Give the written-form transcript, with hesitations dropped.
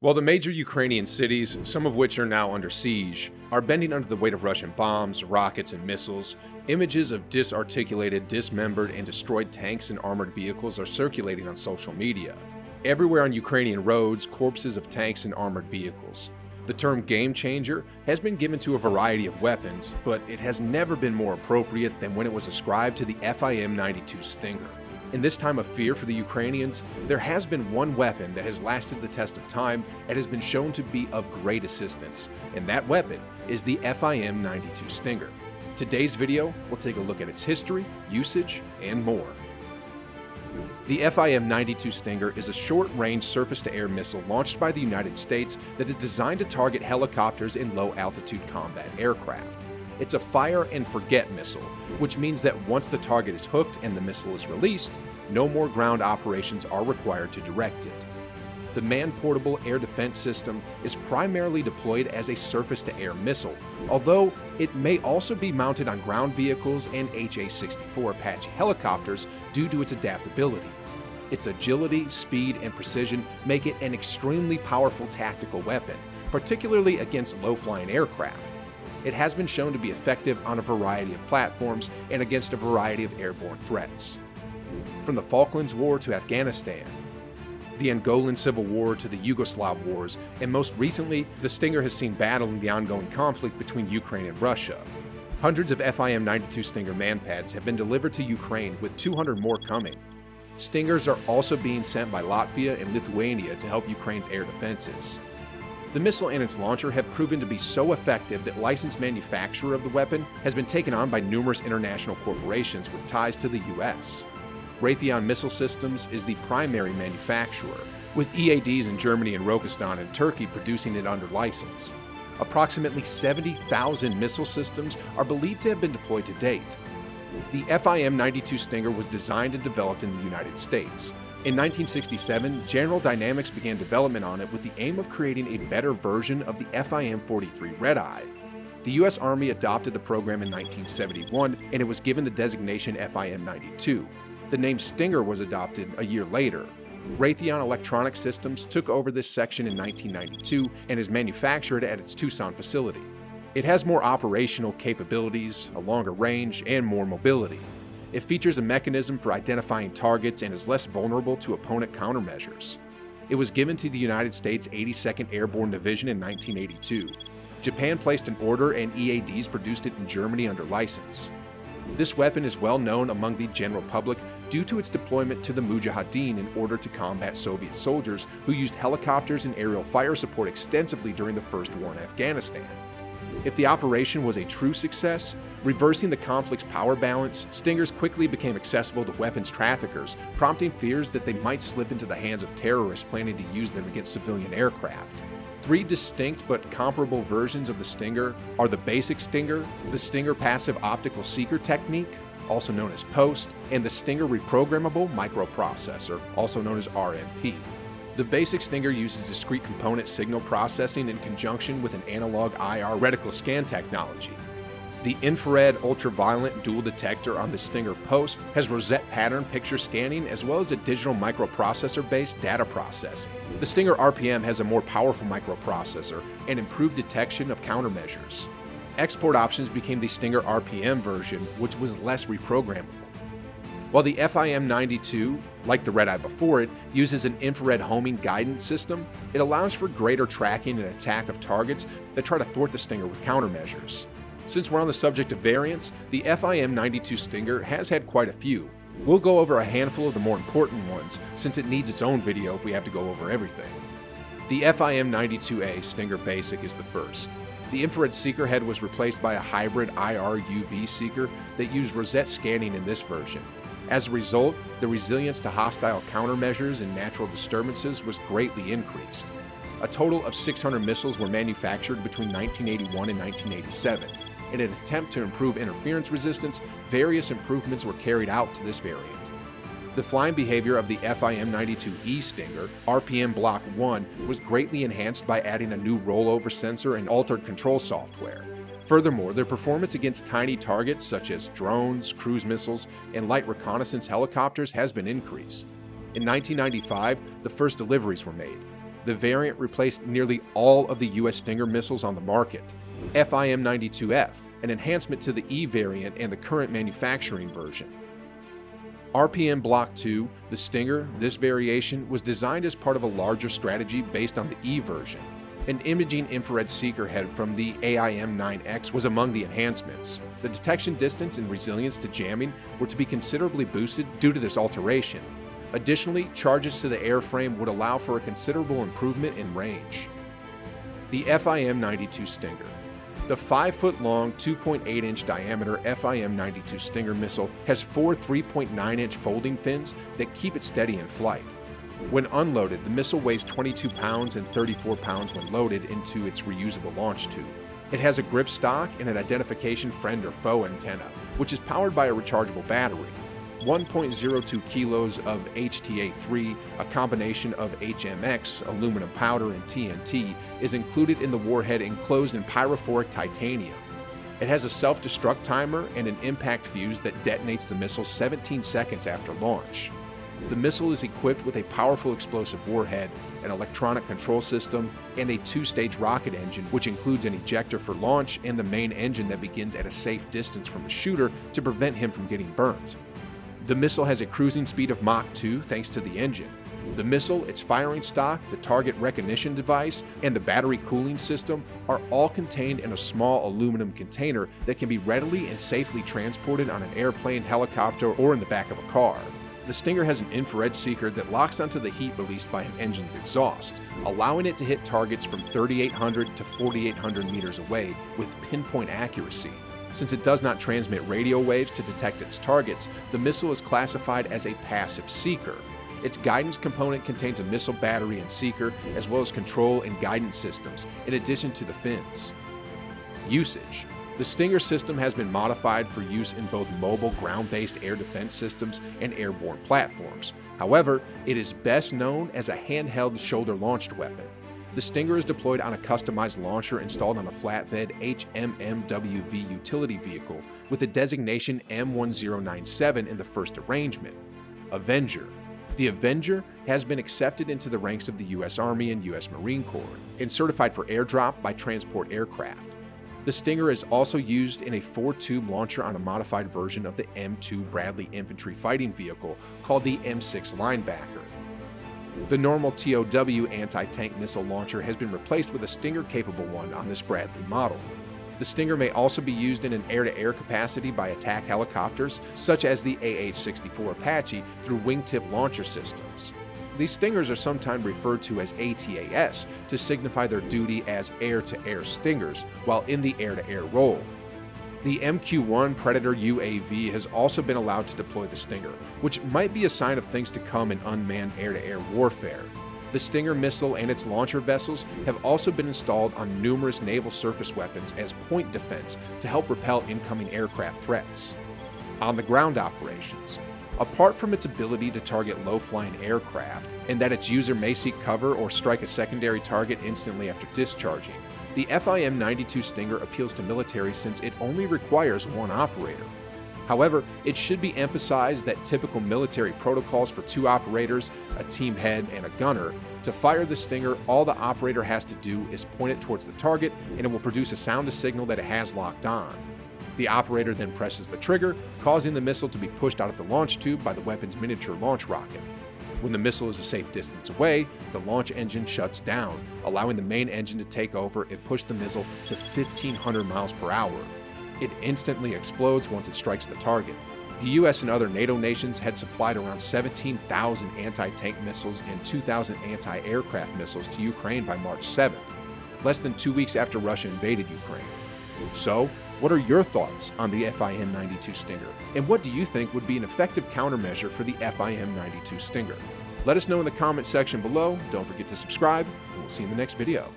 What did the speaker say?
While the major Ukrainian cities, some of which are now under siege, are bending under the weight of Russian bombs, rockets, and missiles, images of disarticulated, dismembered, and destroyed tanks and armored vehicles are circulating on social media. Everywhere on Ukrainian roads, corpses of tanks and armored vehicles. The term game changer has been given to a variety of weapons, but it has never been more appropriate than when it was ascribed to the FIM-92 Stinger. In this time of fear for the Ukrainians, there has been one weapon that has lasted the test of time and has been shown to be of great assistance, and that weapon is the FIM-92 Stinger. Today's video will take a look at its history, usage, and more. The FIM-92 Stinger is a short-range surface-to-air missile launched by the United States that is designed to target helicopters and low-altitude combat aircraft. It's a fire-and-forget missile, which means that once the target is hooked and the missile is released, no more ground operations are required to direct it. The man-portable air defense system is primarily deployed as a surface-to-air missile, although it may also be mounted on ground vehicles and HA-64 Apache helicopters due to its adaptability. Its agility, speed, and precision make it an extremely powerful tactical weapon, particularly against low-flying aircraft. It has been shown to be effective on a variety of platforms and against a variety of airborne threats. From the Falklands War to Afghanistan, the Angolan Civil War to the Yugoslav Wars, and most recently, the Stinger has seen battle in the ongoing conflict between Ukraine and Russia. Hundreds of FIM-92 Stinger manpads have been delivered to Ukraine, with 200 more coming. Stingers are also being sent by Latvia and Lithuania to help Ukraine's air defenses. The missile and its launcher have proven to be so effective that licensed manufacturer of the weapon has been taken on by numerous international corporations with ties to the US. Raytheon Missile Systems is the primary manufacturer, with EADs in Germany and Rokistan and Turkey producing it under license. Approximately 70,000 missile systems are believed to have been deployed to date. The FIM-92 Stinger was designed and developed in the United States. In 1967, General Dynamics began development on it with the aim of creating a better version of the FIM-43 Red Eye. The U.S. Army adopted the program in 1971, and it was given the designation FIM-92. The name Stinger was adopted a year later. Raytheon Electronic Systems took over this section in 1992 and is manufactured at its Tucson facility. It has more operational capabilities, a longer range, and more mobility. It features a mechanism for identifying targets and is less vulnerable to opponent countermeasures. It was given to the United States 82nd Airborne Division in 1982. Japan placed an order and EADs produced it in Germany under license. This weapon is well known among the general public due to its deployment to the Mujahideen in order to combat Soviet soldiers who used helicopters and aerial fire support extensively during the First War in Afghanistan. If the operation was a true success, reversing the conflict's power balance, Stingers quickly became accessible to weapons traffickers, prompting fears that they might slip into the hands of terrorists planning to use them against civilian aircraft. Three distinct but comparable versions of the Stinger are the basic Stinger, the Stinger Passive Optical Seeker Technique, also known as POST, and the Stinger Reprogrammable Microprocessor, also known as RMP. The basic Stinger uses discrete component signal processing in conjunction with an analog IR reticle scan technology. The infrared ultraviolet dual detector on the Stinger Post has rosette pattern picture scanning as well as a digital microprocessor-based data processing. The Stinger RPM has a more powerful microprocessor and improved detection of countermeasures. Export options became the Stinger RPM version, which was less reprogrammable. While the FIM-92, like the Red Eye before it, uses an infrared homing guidance system, it allows for greater tracking and attack of targets that try to thwart the Stinger with countermeasures. Since we're on the subject of variants, the FIM-92 Stinger has had quite a few. We'll go over a handful of the more important ones, since it needs its own video if we have to go over everything. The FIM-92A Stinger Basic is the first. The infrared seeker head was replaced by a hybrid IR-UV seeker that used rosette scanning in this version. As a result, the resilience to hostile countermeasures and natural disturbances was greatly increased. A total of 600 missiles were manufactured between 1981 and 1987. In an attempt to improve interference resistance, various improvements were carried out to this variant. The flying behavior of the FIM-92E Stinger, RPM Block 1, was greatly enhanced by adding a new rollover sensor and altered control software. Furthermore, their performance against tiny targets such as drones, cruise missiles, and light reconnaissance helicopters has been increased. In 1995, the first deliveries were made. The variant replaced nearly all of the US Stinger missiles on the market. FIM-92F, an enhancement to the E variant and the current manufacturing version. RPM Block 2, the Stinger, this variation was designed as part of a larger strategy based on the E version. An imaging infrared seeker head from the AIM-9X was among the enhancements. The detection distance and resilience to jamming were to be considerably boosted due to this alteration. Additionally, charges to the airframe would allow for a considerable improvement in range. The FIM-92 Stinger. The 5-foot-long, 2.8-inch diameter FIM-92 Stinger missile has 4 3.9-inch folding fins that keep it steady in flight. When unloaded, the missile weighs 22 pounds and 34 pounds when loaded into its reusable launch tube. It has a grip stock and an identification friend or foe antenna, which is powered by a rechargeable battery. 1.02 kilos of HTA-3, a combination of HMX, aluminum powder, and TNT, is included in the warhead enclosed in pyrophoric titanium. It has a self-destruct timer and an impact fuse that detonates the missile 17 seconds after launch. The missile is equipped with a powerful explosive warhead, an electronic control system, and a 2-stage rocket engine, which includes an ejector for launch and the main engine that begins at a safe distance from the shooter to prevent him from getting burnt. The missile has a cruising speed of Mach 2 thanks to the engine. The missile, its firing stock, the target recognition device, and the battery cooling system are all contained in a small aluminum container that can be readily and safely transported on an airplane, helicopter, or in the back of a car. The Stinger has an infrared seeker that locks onto the heat released by an engine's exhaust, allowing it to hit targets from 3,800 to 4,800 meters away with pinpoint accuracy. Since it does not transmit radio waves to detect its targets, the missile is classified as a passive seeker. Its guidance component contains a missile battery and seeker, as well as control and guidance systems, in addition to the fins. Usage. The Stinger system has been modified for use in both mobile ground-based air defense systems and airborne platforms. However, it is best known as a handheld shoulder-launched weapon. The Stinger is deployed on a customized launcher installed on a flatbed HMMWV utility vehicle with the designation M1097 in the first arrangement. Avenger. The Avenger has been accepted into the ranks of the U.S. Army and U.S. Marine Corps and certified for airdrop by transport aircraft. The Stinger is also used in a 4-tube launcher on a modified version of the M2 Bradley infantry fighting vehicle called the M6 Linebacker. The normal TOW anti-tank missile launcher has been replaced with a Stinger-capable one on this Bradley model. The Stinger may also be used in an air-to-air capacity by attack helicopters, such as the AH-64 Apache, through wingtip launcher systems. These Stingers are sometimes referred to as ATAS to signify their duty as air-to-air Stingers while in the air-to-air role. The MQ-1 Predator UAV has also been allowed to deploy the Stinger, which might be a sign of things to come in unmanned air-to-air warfare. The Stinger missile and its launcher vessels have also been installed on numerous naval surface weapons as point defense to help repel incoming aircraft threats. On the ground operations. Apart from its ability to target low-flying aircraft, and that its user may seek cover or strike a secondary target instantly after discharging, the FIM-92 Stinger appeals to military since it only requires one operator. However, it should be emphasized that typical military protocols for 2 operators, a team head, and a gunner, to fire the Stinger, all the operator has to do is point it towards the target and it will produce a sound signal that it has locked on. The operator then presses the trigger, causing the missile to be pushed out of the launch tube by the weapon's miniature launch rocket. When the missile is a safe distance away, the launch engine shuts down, allowing the main engine to take over and push the missile to 1,500 miles per hour. It instantly explodes once it strikes the target. The US and other NATO nations had supplied around 17,000 anti-tank missiles and 2,000 anti-aircraft missiles to Ukraine by March 7th, less than 2 weeks after Russia invaded Ukraine. So, what are your thoughts on the FIM-92 Stinger? And what do you think would be an effective countermeasure for the FIM-92 Stinger? Let us know in the comment section below. Don't forget to subscribe, and we'll see you in the next video.